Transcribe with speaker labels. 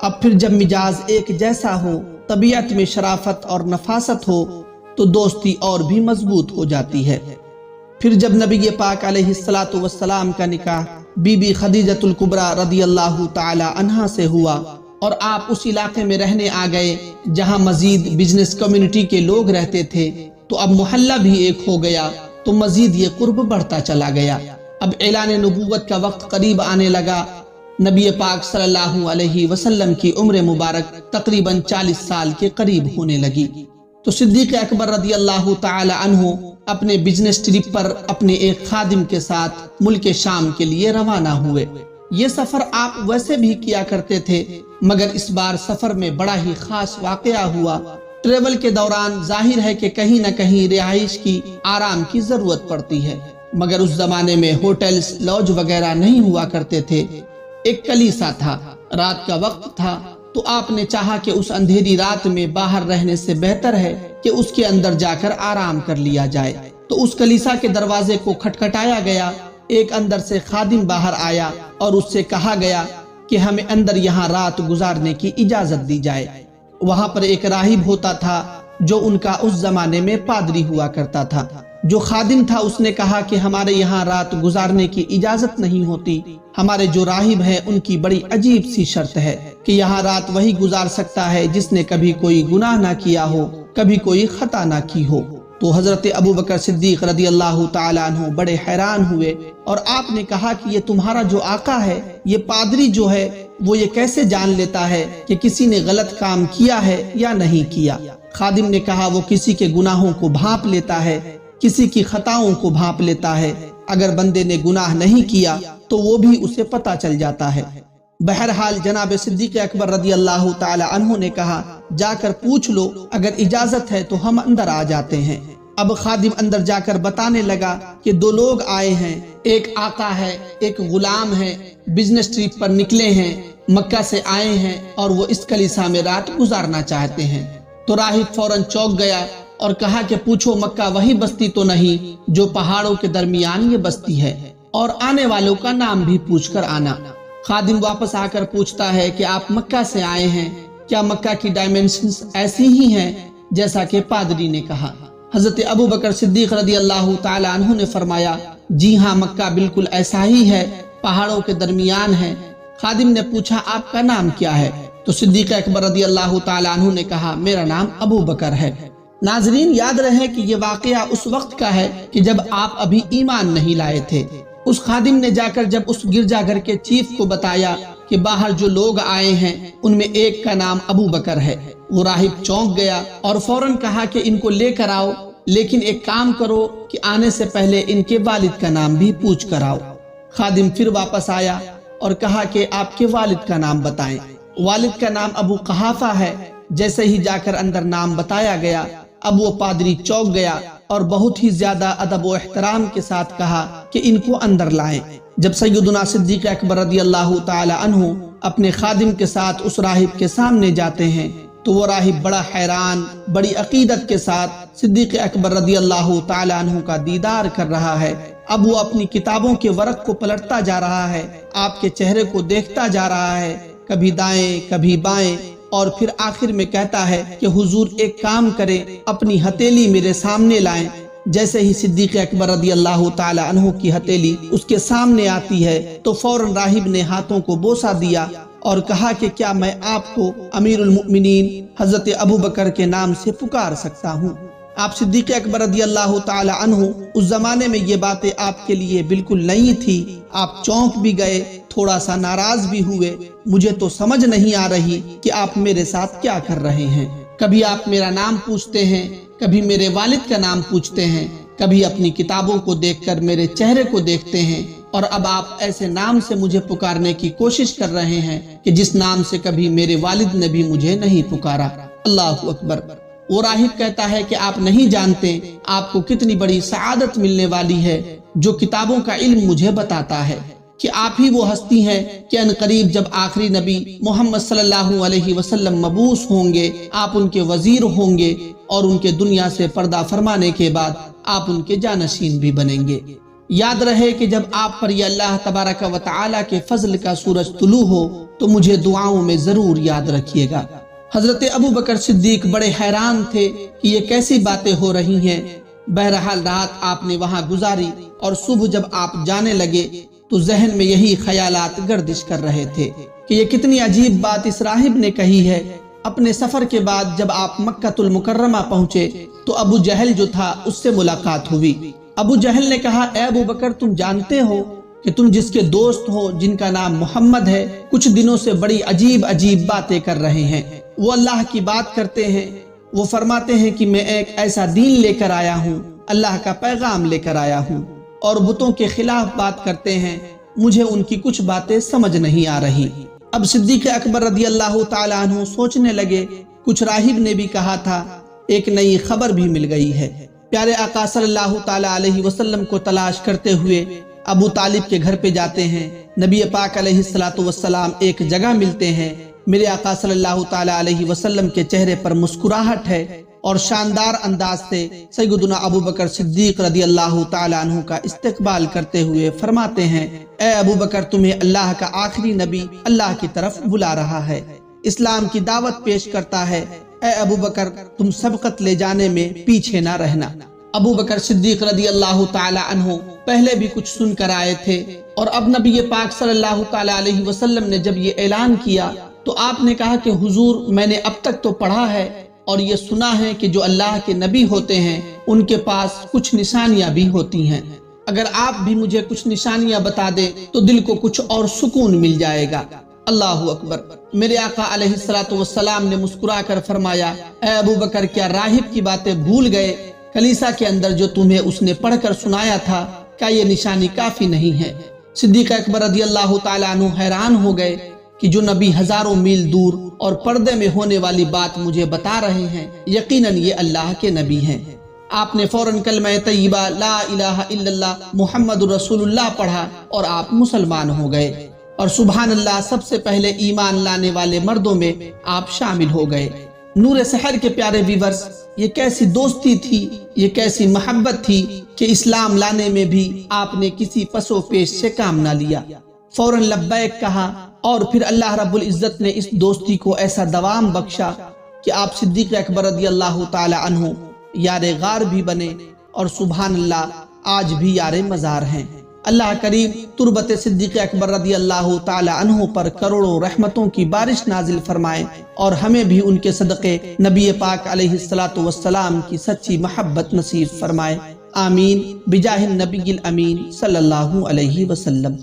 Speaker 1: اب پھر جب مزاج ایک جیسا ہو، طبیعت میں شرافت اور نفاست ہو تو دوستی اور بھی مضبوط ہو جاتی ہے۔ پھر جب نبی پاک علیہ الصلوۃ والسلام کا نکاح بی بی خدیجۃ الکبریٰ رضی اللہ تعالی عنہا سے ہوا اور آپ اس علاقے میں رہنے آ گئے جہاں مزید بزنس کمیونٹی کے لوگ رہتے تھے، تو اب محلہ بھی ایک ہو گیا، تو مزید یہ قرب بڑھتا چلا گیا۔ اب اعلان نبوت کا وقت قریب آنے لگا۔ نبی پاک صلی اللہ علیہ وسلم کی عمر مبارک تقریباً 40 سال کے قریب ہونے لگی، تو صدیق اکبر رضی اللہ تعالی عنہ اپنے بزنس ٹرپ پر اپنے ایک خادم کے ساتھ ملک شام کے لیے روانہ ہوئے۔ یہ سفر آپ ویسے بھی کیا کرتے تھے، مگر اس بار سفر میں بڑا ہی خاص واقعہ ہوا۔ ٹریول کے دوران ظاہر ہے کہ کہیں نہ کہیں رہائش کی، آرام کی ضرورت پڑتی ہے، مگر اس زمانے میں ہوٹلز، لاج وغیرہ نہیں ہوا کرتے تھے۔ ایک کلیسا تھا، رات کا وقت تھا، تو آپ نے چاہا کہ اس اندھیری رات میں باہر رہنے سے بہتر ہے کہ اس کے اندر جا کر آرام کر لیا جائے۔ تو اس کلیسا کے دروازے کو کھٹکھٹایا گیا، ایک اندر سے خادم باہر آیا اور اس سے کہا گیا کہ ہمیں اندر یہاں رات گزارنے کی اجازت دی جائے۔ وہاں پر ایک راہب ہوتا تھا جو ان کا اس زمانے میں پادری ہوا کرتا تھا۔ جو خادم تھا اس نے کہا کہ ہمارے یہاں رات گزارنے کی اجازت نہیں ہوتی، ہمارے جو راہب ہیں ان کی بڑی عجیب سی شرط ہے کہ یہاں رات وہی گزار سکتا ہے جس نے کبھی کوئی گناہ نہ کیا ہو، کبھی کوئی خطا نہ کی ہو۔ تو حضرت ابوبکر صدیق رضی اللہ تعالی عنہ بڑے حیران ہوئے اور آپ نے کہا کہ یہ تمہارا جو آقا ہے، یہ پادری جو ہے، وہ یہ کیسے جان لیتا ہے کہ کسی نے غلط کام کیا ہے یا نہیں کیا؟ خادم نے کہا وہ کسی کے گناہوں کو بھانپ لیتا ہے، کسی کی خطاؤں کو بھانپ لیتا ہے، اگر بندے نے گناہ نہیں کیا تو وہ بھی اسے پتہ چل جاتا ہے۔ بہرحال جناب صدیق اکبر رضی اللہ تعالی عنہ نے کہا جا کر پوچھ لو، اگر اجازت ہے تو ہم اندر آ جاتے ہیں۔ اب خادم اندر جا کر بتانے لگا کہ 2 لوگ آئے ہیں، ایک آقا ہے، ایک غلام ہے، بزنس ٹرپ پر نکلے ہیں، مکہ سے آئے ہیں اور وہ اس کلیسا میں رات گزارنا چاہتے ہیں۔ تو راہب فوراً چونک گیا اور کہا کہ پوچھو مکہ وہی بستی تو نہیں جو پہاڑوں کے درمیان یہ بستی ہے، اور آنے والوں کا نام بھی پوچھ کر آنا۔ خادم واپس آ کر پوچھتا ہے کہ آپ مکہ سے آئے ہیں، کیا مکہ کی ڈائمنشنز ایسی ہی ہیں جیسا کہ پادری نے کہا؟ حضرت ابوبکر صدیق رضی اللہ تعالی عنہ نے فرمایا جی ہاں، مکہ بالکل ایسا ہی ہے، پہاڑوں کے درمیان ہے۔ خادم نے پوچھا آپ کا نام کیا ہے؟ تو صدیق اکبر رضی اللہ تعالی عنہ نے کہا میرا نام ابوبکر ہے۔ ناظرین یاد رہے کہ یہ واقعہ اس وقت کا ہے کہ جب آپ ابھی ایمان نہیں لائے تھے۔ اس خادم نے جا کر جب اس گرجا گھر کے چیف کو بتایا کہ باہر جو لوگ آئے ہیں ان میں ایک کا نام ابوبکر ہے، وہ راہب چونک گیا اور فوراً کہا کہ ان کو لے کر آؤ، لیکن ایک کام کرو کہ آنے سے پہلے ان کے والد کا نام بھی پوچھ کر آؤ۔ خادم پھر واپس آیا اور کہا کہ آپ کے والد کا نام بتائیں۔ والد کا نام ابو قحافہ ہے۔ جیسے ہی جا کر اندر نام بتایا گیا، اب وہ پادری چونک گیا اور بہت ہی زیادہ ادب و احترام کے ساتھ کہا کہ ان کو اندر لائیں۔ جب سیدنا صدیق اکبر رضی اللہ تعالی عنہ اپنے خادم کے ساتھ اس راہب کے سامنے جاتے ہیں تو وہ راہب بڑا حیران، بڑی عقیدت کے ساتھ صدیق اکبر رضی اللہ تعالی عنہ کا دیدار کر رہا ہے۔ اب وہ اپنی کتابوں کے ورق کو پلٹتا جا رہا ہے، آپ کے چہرے کو دیکھتا جا رہا ہے، کبھی دائیں کبھی بائیں، اور پھر آخر میں کہتا ہے کہ حضور ایک کام کریں، اپنی ہتھیلی میرے سامنے لائیں۔ جیسے ہی صدیق اکبر رضی اللہ تعالی عنہ کی ہتھیلی اس کے سامنے آتی ہے تو فوراً راہب نے ہاتھوں کو بوسہ دیا اور کہا کہ کیا میں آپ کو امیر المؤمنین حضرت ابوبکر کے نام سے پکار سکتا ہوں؟ آپ صدیق اکبر رضی اللہ تعالی عنہ اس زمانے میں یہ باتیں آپ کے لیے بالکل نئی تھی۔ آپ چونک بھی گئے، تھوڑا سا ناراض بھی ہوئے۔ مجھے تو سمجھ نہیں آ رہی کہ آپ میرے ساتھ کیا کر رہے ہیں۔ کبھی آپ میرا نام پوچھتے ہیں، کبھی میرے والد کا نام پوچھتے ہیں، کبھی اپنی کتابوں کو دیکھ کر میرے چہرے کو دیکھتے ہیں، اور اب آپ ایسے نام سے مجھے پکارنے کی کوشش کر رہے ہیں کہ جس نام سے کبھی میرے والد نے بھی مجھے نہیں پکارا۔ اللہ اکبر۔ وہ راہب کہتا ہے کہ آپ نہیں جانتے آپ کو کتنی بڑی سعادت ملنے والی ہے جو کتابوں کا علم مجھے بتاتا ہے کہ آپ ہی وہ ہستی ہیں کہ ان قریب جب آخری نبی محمد صلی اللہ علیہ وسلم مبعوث ہوں گے، آپ ان کے وزیر ہوں گے اور ان کے دنیا سے پردہ فرمانے کے بعد آپ ان کے جانشین بھی بنیں گے۔ یاد رہے کہ جب آپ پر یہ اللہ تبارک و تعالی کے فضل کا سورج طلوع ہو تو مجھے دعاؤں میں ضرور یاد رکھیے گا۔ حضرت ابو بکر صدیق بڑے حیران تھے کہ یہ کیسی باتیں ہو رہی ہیں۔ بہرحال رات آپ نے وہاں گزاری اور صبح جب آپ جانے لگے تو ذہن میں یہی خیالات گردش کر رہے تھے کہ یہ کتنی عجیب بات اس راہب نے کہی ہے۔ اپنے سفر کے بعد جب آپ مکہ المکرمہ پہنچے تو ابو جہل جو تھا اس سے ملاقات ہوئی۔ ابو جہل نے کہا، اے ابو بکر، تم جانتے ہو کہ تم جس کے دوست ہو جن کا نام محمد ہے کچھ دنوں سے بڑی عجیب عجیب باتیں کر رہے ہیں۔ وہ اللہ کی بات کرتے ہیں، وہ فرماتے ہیں کہ میں ایک ایسا دین لے کر آیا ہوں، اللہ کا پیغام لے کر آیا ہوں، اور بتوں کے خلاف بات کرتے ہیں، مجھے ان کی کچھ باتیں سمجھ نہیں آ رہی۔ اب صدیق اکبر رضی اللہ تعالیٰ عنہ سوچنے لگے، کچھ راہب نے بھی کہا تھا، ایک نئی خبر بھی مل گئی ہے۔ پیارے آقا صلی اللہ تعالیٰ علیہ وسلم کو تلاش کرتے ہوئے ابو طالب کے گھر پہ جاتے ہیں۔ نبی پاک علیہ السلام ایک جگہ ملتے ہیں۔ میرے آقا صلی اللہ تعالیٰ علیہ وسلم کے چہرے پر مسکراہٹ ہے اور شاندار انداز سے سیدنا ابو بکر صدیق رضی اللہ تعالیٰ عنہ کا استقبال کرتے ہوئے فرماتے ہیں، اے ابو بکر، تمہیں اللہ کا آخری نبی اللہ کی طرف بلا رہا ہے، اسلام کی دعوت پیش کرتا ہے۔ اے ابو بکر، تم سبقت لے جانے میں پیچھے نہ رہنا۔ ابو بکر صدیق رضی اللہ تعالیٰ عنہ پہلے بھی کچھ سن کر آئے تھے، اور اب نبی پاک صلی اللہ تعالیٰ علیہ وسلم نے جب یہ اعلان کیا تو آپ نے کہا کہ حضور، میں نے اب تک تو پڑھا ہے اور یہ سنا ہے کہ جو اللہ کے نبی ہوتے ہیں ان کے پاس کچھ نشانیاں بھی ہوتی ہیں، اگر آپ بھی مجھے کچھ نشانیاں بتا دیں تو دل کو کچھ اور سکون مل جائے گا۔ اللہ اکبر۔ میرے آقا علیہ السلام نے مسکرا کر فرمایا، اے ابو بکر، کیا راہب کی باتیں بھول گئے؟ کلیسا کے اندر جو تمہیں اس نے پڑھ کر سنایا تھا، کیا یہ نشانی کافی نہیں ہے؟ صدیق اکبر رضی اللہ تعالیٰ عنہ حیران ہو گئے کہ جو نبی ہزاروں میل دور اور پردے میں ہونے والی بات مجھے بتا رہے ہیں، یقیناً یہ اللہ کے نبی ہیں۔ آپ نے فوراً کلمہ طیبہ لا الہ الا اللہ محمد رسول اللہ پڑھا اور آپ مسلمان ہو گئے، اور سبحان اللہ، سب سے پہلے ایمان لانے والے مردوں میں آپ شامل ہو گئے۔ نور سحر کے پیارے ویورز، یہ کیسی دوستی تھی، یہ کیسی محبت تھی کہ اسلام لانے میں بھی آپ نے کسی پس و پیش سے کام نہ لیا، فوراً لبیک کہا، اور پھر اللہ رب العزت نے اس دوستی کو ایسا دوام بخشا کہ آپ صدیق اکبر رضی اللہ تعالی عنہ یار غار بھی بنے، اور سبحان اللہ آج بھی یار مزار ہیں۔ اللہ کریم تربت صدیق اکبر رضی اللہ تعالی عنہ پر کروڑوں رحمتوں کی بارش نازل فرمائے، اور ہمیں بھی ان کے صدقے نبی پاک علیہ السلام کی سچی محبت نصیب فرمائے۔ آمین بجاہ النبی الامین صلی اللہ علیہ وسلم۔